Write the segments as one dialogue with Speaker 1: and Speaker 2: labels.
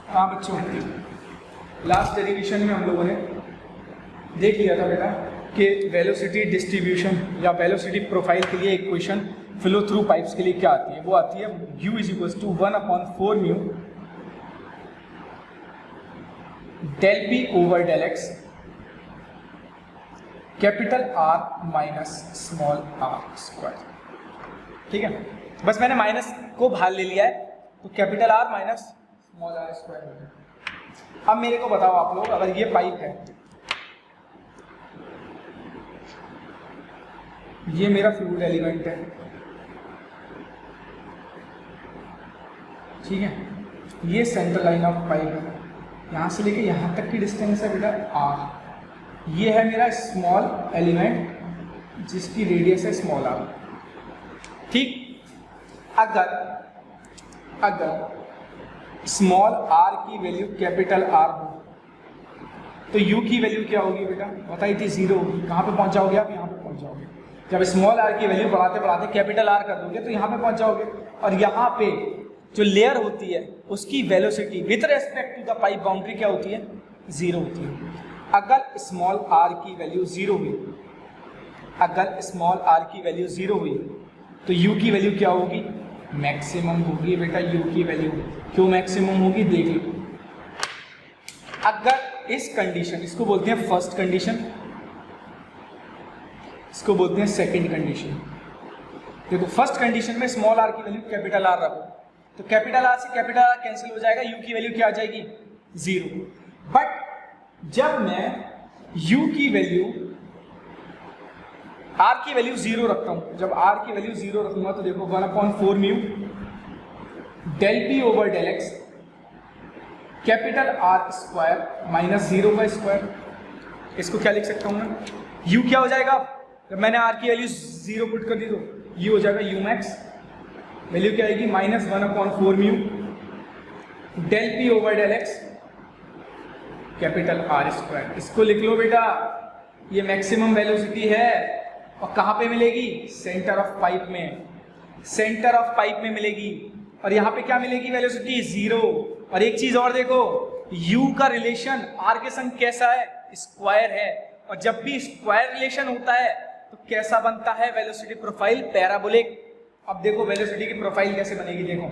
Speaker 1: हाँ बच्चों, last derivation में हम लोगों ने देख लिया था बेटा कि वेलोसिटी डिस्ट्रीब्यूशन या वेलोसिटी प्रोफाइल के लिए इक्वेशन फ्लो थ्रू पाइप्स के लिए क्या आती है। वो आती है u is equal to 1/4 mu del p over del x capital R minus small r square. ठीक है, बस मैंने माइनस को बाहर ले लिया है तो capital R minus small r square हो गया। अब मेरे को बताओ आप लोग, अगर ये पाइप है, ये मेरा फ्लूइड एलिमेंट है, ठीक है, ये सेंटर लाइन ऑफ पाइप है, यहाँ से लेके यहाँ तक की डिस्टेंस है बेटा r। ये है मेरा स्मॉल एलिमेंट जिसकी रेडियस है स्मॉल r। ठीक, अगर स्मॉल r की वैल्यू कैपिटल R हो तो u की वैल्यू क्या होगी बेटा, बताइए थी 0 होगी। कहाँ पे पहुंच जाओगे आप, यहाँ पे पहुंच जाओगे। जब स्मॉल r की वैल्यू बढ़ाते बढ़ाते कैपिटल R कर दोगे तो यहाँ पे पहुंच जाओगे, और यहाँ पे जो लेयर होती है उसकी velocity with respect to the pipe boundary क्या होती है, 0 होती है। अगर स्मॉल r की वैल्यू 0 हुई, अगर स्मॉल r की वैल्यू 0 हुई तो u की वैल्यू क्या होगी, मैक्सिमम होगी बेटा। u की वैल्यू क्यों मैक्सिमम होगी, देख लो। अगर इस कंडीशन, इसको बोलते हैं फर्स्ट कंडीशन, इसको बोलते हैं सेकंड कंडीशन। देखो फर्स्ट कंडीशन में स्मॉल r की वैल्यू कैपिटल R रखो तो कैपिटल R से कैपिटल R कैंसिल हो जाएगा, u की वैल्यू क्या आ जाएगी, 0। बट जब मैं u की वैल्यू, r की वैल्यू 0 रखता हूं, जब r की वैल्यू 0 रखूंगा तो देखो 1/4 mu del p over del x capital R square minus 0 का स्क्वायर। इसको क्या लिख सकता हूं मैं, u क्या हो जाएगा, जब मैंने r की वैल्यू 0 पुट कर दी तो u हो जाएगा u मैक्स, वैल्यू क्या आएगी minus 1/4 mu del p over del x capital R square. इसको लिख लो बेटा, ये मैक्सिमम वेलोसिटी है और कहाँ पे मिलेगी, सेंटर ऑफ पाइप में, सेंटर ऑफ पाइप में मिलेगी। और यहाँ पे क्या मिलेगी वेलोसिटी, 0। और एक चीज और देखो, u का रिलेशन r के संग कैसा है, स्क्वायर है, और जब भी स्क्वायर रिलेशन होता है तो कैसा बनता है वेलोसिटी प्रोफाइल, पैराबोलिक। अब देखो वेलोसिटी की प्रोफाइल कैसे बनेगी, देखो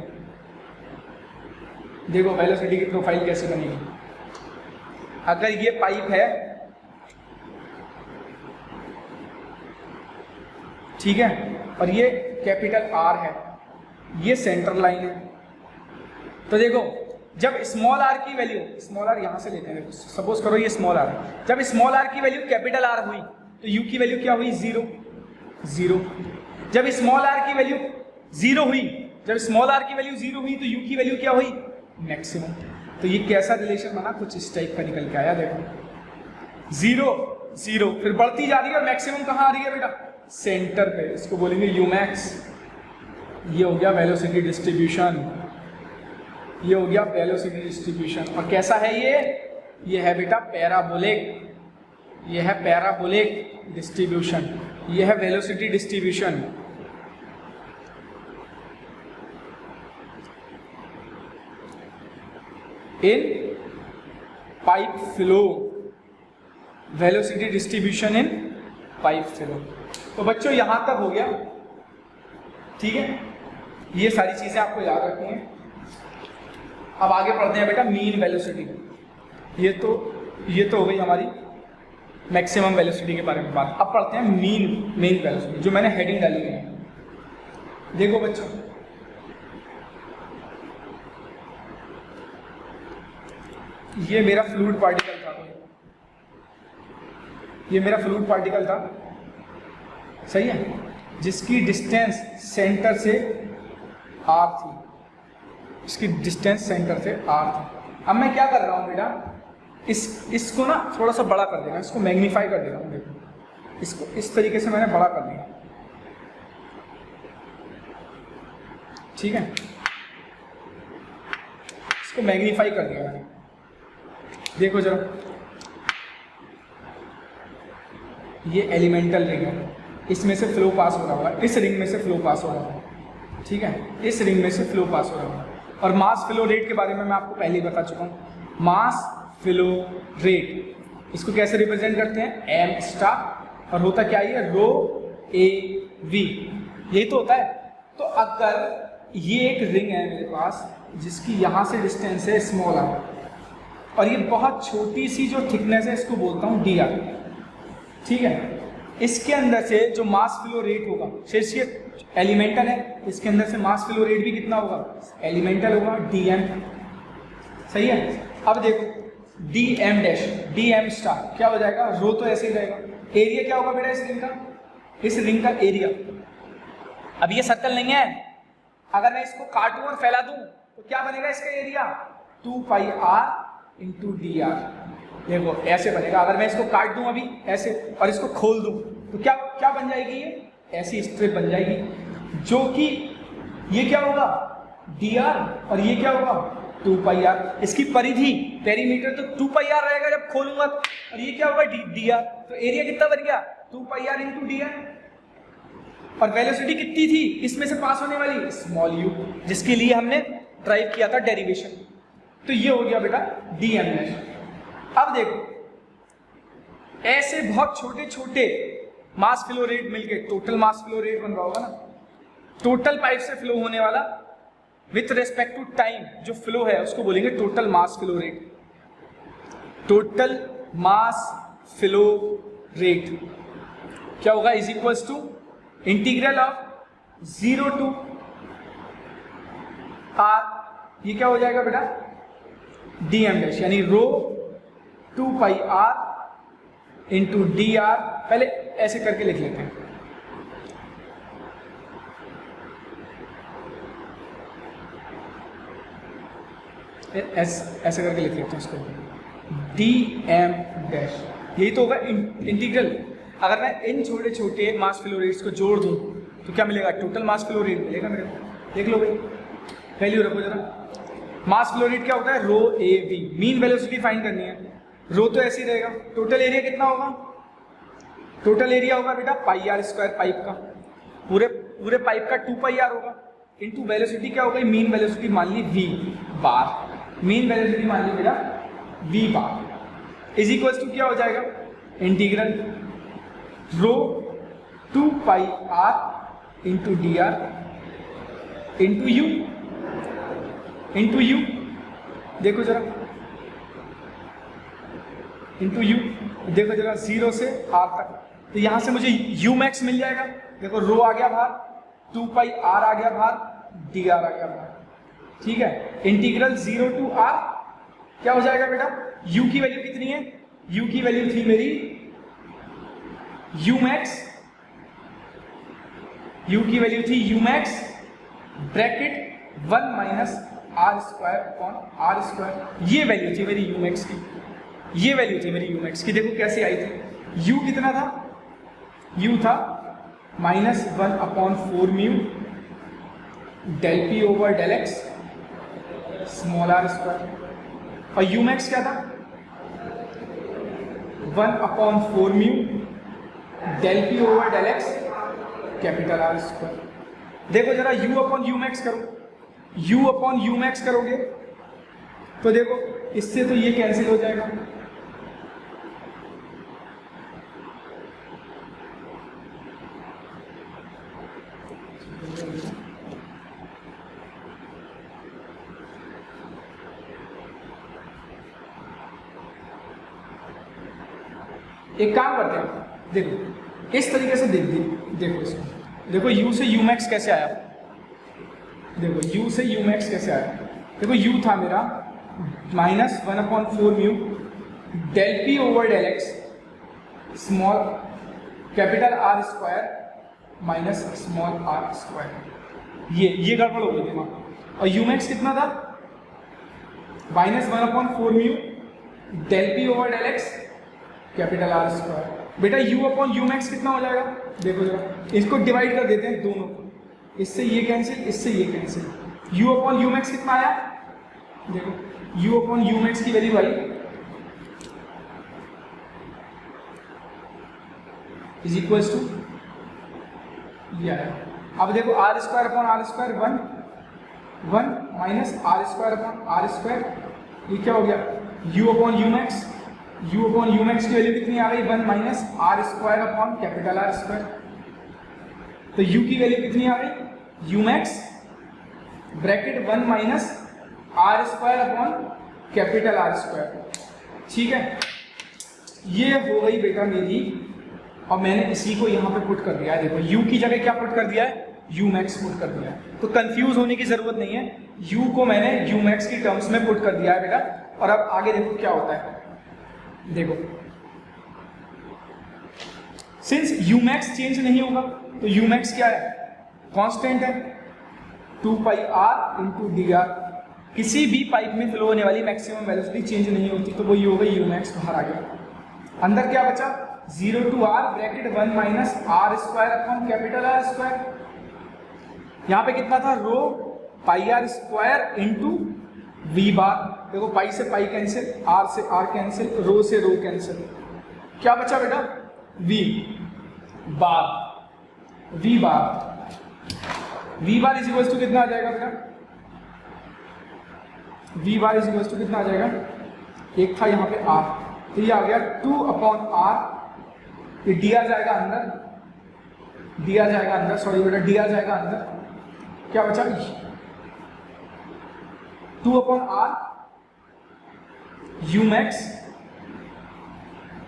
Speaker 1: देखो वेलोसिटी की प्रोफाइल कैसे बनेगी। अगर ये पाइप है, ठीक है, और ये कैपिटल R है, ये सेंटर लाइन है, तो देखो जब स्मॉल r की वैल्यू, स्मॉल r यहां से लेते हैं, सपोज करो ये स्मॉल r है, जब स्मॉल r की वैल्यू कैपिटल R हुई तो u की वैल्यू क्या हुई, 0। जब स्मॉल r की वैल्यू 0 हुई, जब स्मॉल r की वैल्यू 0 हुई तो u की वैल्यू क्या हुई, मैक्सिमम। तो ये कैसा रिलेशन बना, कुछ इस टाइप का निकल के आया, देखो 0 फिर बढ़ती जा रही है और मैक्सिमम कहाँ आ रही है बेटा, सेंटर पे। इसको बोलेंगे u मैक्स। ये हो गया वेलोसिटी डिस्ट्रीब्यूशन, ये हो गया वेलोसिटी डिस्ट्रीब्यूशन। और कैसा है ये है बेटा पैराबोलिक, ये है पैराबोलिक डिस्ट्रीब्यूशन, ये है velocity distribution. In pipe flow, velocity distribution in pipe flow. तो बच्चों यहां तक हो गया, ठीक है, ये सारी चीजें आपको याद रखनी है। अब आगे पढ़ते हैं बेटा मीन वेलोसिटी। ये तो हो गई हमारी मैक्सिमम वेलोसिटी के बारे में बात। अब पढ़ते हैं मीन वेलोसिटी, जो मैंने हेडिंग डाली हुई है। देखो बच्चों, ये मेरा फ्लूइड पार्टिकल था, ये मेरा फ्लूइड पार्टिकल था, सही है, जिसकी डिस्टेंस सेंटर से r थी, इसकी डिस्टेंस सेंटर से r थी। अब मैं क्या कर रहा हूँ बेटा, इसको ना थोड़ा सा बड़ा कर देगा, इसको मैग्नीफाई कर देगा। देखो इसको इस तरीके से मैंने बड़ा कर दिया, ठीक है, इसको मैग्नीफाई कर दिया मैंने। देखो जरा, ये एलिमेंटल रिंग है, इसमें से फ्लो पास हो रहा होगा, इस रिंग में से फ्लो पास हो रहा होगा, ठीक है, इस रिंग में से फ्लो पास हो रहा होगा। और मास फ्लो रेट के बारे में मैं आपको पहले ही बता चुका हूँ। मास फ्लो रेट इसको कैसे रिप्रेजेंट करते हैं, एम स्टार, और होता क्या ये, रो ए वी, यही तो होता है। तो अगर ये एक रिंग है मेरे पास जिसकी यहाँ से डिस्टेंस है स्मॉल आर, और ये बहुत छोटी सी जो थिकनेस है इसको बोलता हूँ डी आर, ठीक है। इसके अंदर से जो मास फ्लो रेट होगा, शेष ये एलिमेंटल है, इसके अंदर से मास फ्लो रेट भी कितना होगा, एलिमेंटल होगा, डी एम, सही है। अब देखो d m dash, d m star क्या हो जाएगा, रो तो ऐसे ही रहेगा, एरिया क्या होगा बेटा इस रिंग का, इस रिंग का एरिया। अब ये सर्कल नहीं है, अगर मैं इसको काटूं और फैला दूं तो क्या बनेगा इसका area, 2 pi r into d r. देखो ऐसे बनेगा, अगर मैं इसको काट दूं अभी ऐसे और इसको खोल दूं तो क्या क्या बन जाएगी, ये ऐसी स्ट्रिप बन जाएगी, जो कि ये क्या होगा डी आर और ये क्या होगा 2 पाई आर। इसकी परिधि पेरीमीटर तो 2 पाई आर रहेगा जब खोलूंगा, और ये क्या होगा डी आर। तो एरिया कितना बन गया, 2 pi r into d are. और वेलोसिटी कितनी थी इसमें से पास होने वाली, स्मॉल यू, जिसके लिए हमने ड्राइव किया था डेरिवेशन। तो ये हो गया बेटा डी एम डैश। अब देखो ऐसे बहुत छोटे छोटे मास फ्लो रेट मिलके टोटल मास फ्लो रेट बन रहा होगा ना, टोटल पाइप से फ्लो होने वाला विथ रेस्पेक्ट टू टाइम जो फ्लो है उसको बोलेंगे total mass flow rate. Total mass flow rate क्या होगा, is equals to integral of 0 to r, ये क्या हो जाएगा बेटा डी एम डैश, यानी rho 2 pi r into d r. पहले ऐसे करके लिख लेते हैं, ऐसे करके लिख लेते हैं इसको, डी एम डैश, यही तो होगा इंटीग्रल। अगर मैं इन छोटे छोटे मास फ्लो रेट्स को जोड़ दूं तो क्या मिलेगा, टोटल मास फ्लो रेट मिलेगा मेरे को। देख लो भाई, वैल्यू रखो जरा। मास फ्लो रेट क्या होता है, rho A v, mean velocity find करनी है, रो तो ऐसे ही रहेगा। टोटल एरिया कितना होगा, टोटल एरिया होगा बेटा पाई आर स्क्वायर पाइप का, पूरे पाइप का 2 पाई आर होगा, इंटू वेलोसिटी क्या हो गई, मीन वेलोसिटी मान ली वी बार, मीन वेलोसिटी मान ली बेटा v bar, is equals to क्या हो जाएगा, integral rho 2 pi r into d r into u, into u, देखो जरा इंटू यू, देखो जरा 0 से आर तक, तो यहां से मुझे यू मैक्स मिल जाएगा। देखो रो आ गया बाहर, 2 पाई आर आ गया बाहर, डी आर आ गया बाहर, ठीक है। इंटीग्रल 0 टू आर क्या हो जाएगा बेटा, यू की वैल्यू कितनी है, यू की वैल्यू थी मेरी यू मैक्स, यू की वैल्यू थी u max bracket 1 minus r square upon r square, ये वैल्यू थी मेरी यू मैक्स की, ये वैल्यू थी मेरी यू मैक्स की। देखो कैसे आई थी, यू कितना था, यू था -1 upon 4 mu del p over del x small r square, और यू मैक्स क्या था 1 upon 4 mu del p over del x capital r square. देखो जरा यू अपॉन यू मैक्स करो, यू अपॉन यू मैक्स करोगे तो देखो इससे तो ये कैंसिल हो जाएगा, एक काम करते हैं, देखो इस तरीके से देखो इसको, देखो u से u मैक्स कैसे आया, देखो u से u मैक्स कैसे आया, देखो u था मेरा -1 upon 4 mu del p over del x small capital r square minus small r square, ये गड़बड़ हो गई थी। और u मैक्स कितना था -1 upon 4 mu del p over del x capital r square. बेटा u अपॉन यू मैक्स कितना हो जाएगा, देखो जरा इसको डिवाइड कर देते हैं दोनों को, इससे ये कैंसिल, इससे ये cancel, u upon u max कितना आया, देखो u अपॉन यू मैक्स की वैल्यू आई इज इक्वल्स टू ये आया। अब देखो r square upon r square 1, 1 minus r square upon r square, ये क्या हो गया u upon u max, u upon u max की वैल्यू कितनी आ गई 1 minus r square upon capital r square. तो u की वैल्यू कितनी आ गई u max bracket 1 minus r square upon capital r square. ठीक है, ये हो गई बेटा मेरी, और मैंने इसी को यहाँ पे पुट कर दिया है। देखो u की जगह क्या पुट कर दिया है, u मैक्स पुट कर दिया है। तो कंफ्यूज होने की जरूरत नहीं है, u को मैंने u मैक्स की टर्म्स में पुट कर दिया है बेटा। और अब आगे देखो क्या होता है, देखो सिंस u मैक्स चेंज नहीं होगा तो u मैक्स क्या है, कांस्टेंट है 2 पाई r इंटू डी आर। किसी भी पाइप में फ्लो होने वाली मैक्सिमम वेलोसिटी चेंज नहीं होती, तो वो ये हो गई u मैक्स बाहर आ गया। अंदर क्या बचा 0 to r bracket 1 minus r square upon capital r square. यहाँ पे कितना था rho pi r square into v bar. देखो पाई से पाई कैंसिल, आर से आर कैंसिल, रो से रो कैंसिल, क्या बचा बेटा v bar. V bar is equals to कितना आ जाएगा बेटा, v bar is equals to कितना आ जाएगा, एक था यहाँ पे आर, तो ये आ गया 2 अपॉन आर, ये डी आ जाएगा अंदर, डी आ जाएगा अंदर, सॉरी बेटा डी आ जाएगा अंदर, क्या बचा 2 अपॉन आर यू मैक्स।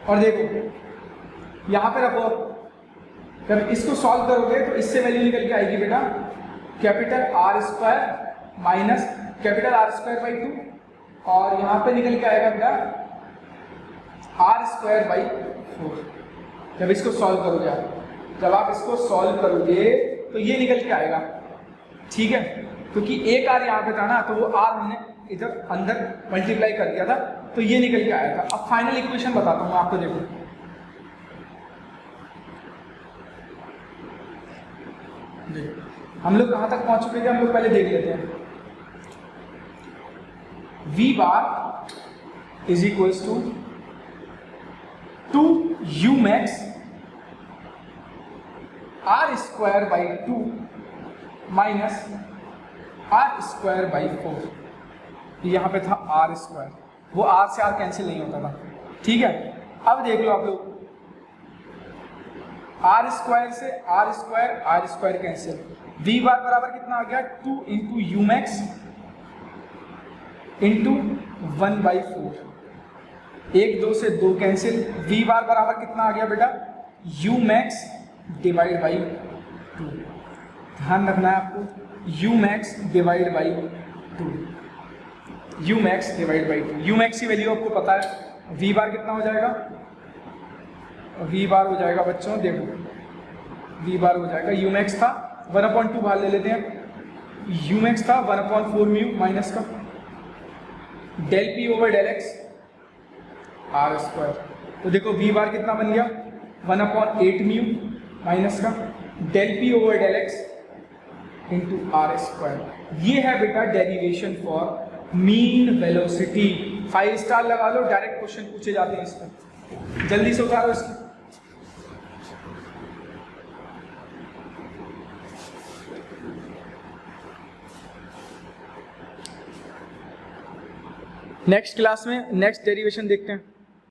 Speaker 1: और देखो यहां पे रखो, जब इसको सॉल्व करोगे तो इससे वैल्यू निकल के आएगी बेटा capital r square minus capital r square by 2, और यहां पे निकल के आएगा बेटा आर स्क्वायर बाई 4। जब इसको सॉल्व करोगे आप, जब आप इसको सॉल्व करोगे तो ये निकल के आएगा। ठीक है, क्योंकि एक आर यहाँ पे था ना, तो वो आर हमने इधर अंदर मल्टीप्लाई कर दिया था, तो ये निकल के आया था। अब फाइनल इक्वेशन बताता हूँ आपको, देखो हम लोग कहाँ तक पहुँच चुके थे, हम लोग पहले देख लेते हैं। V bar is equals to 2 u max r square by 2 minus r square by 4। यहां पे था आर स्क्वायर, वो आर से आर कैंसिल नहीं होता था। ठीक है, अब देख लो आप लोग, आर स्क्वायर से आर स्क्वायर कैंसिल, वी बार बराबर कितना आ गया 2 into you max into 1 by 4, 1 2 से 2 कैंसिल, वी बार बराबर कितना आ गया बेटा यू मैक्स डिवाइड बाई 2। ध्यान रखना है आपको, u max divide by 2, u max divide by 2। u max की वैल्यू आपको पता है, v बार कितना हो जाएगा, v बार हो जाएगा बच्चों, देखो v बार हो जाएगा, u मैक्स था 1/2 बाहर ले लेते हैं, u मैक्स था 1/4 म्यू माइनस का del p over del x R square. तो देखो v बार कितना बन गया 1/8 म्यू माइनस का del p over del x into R square. ये है बेटा derivation for mean velocity. 5 star लगा लो, डायरेक्ट क्वेश्चन पूछे जाते हैं इस पर, जल्दी से उतारो इसको। नेक्स्ट क्लास में नेक्स्ट डेरिवेशन देखते हैं।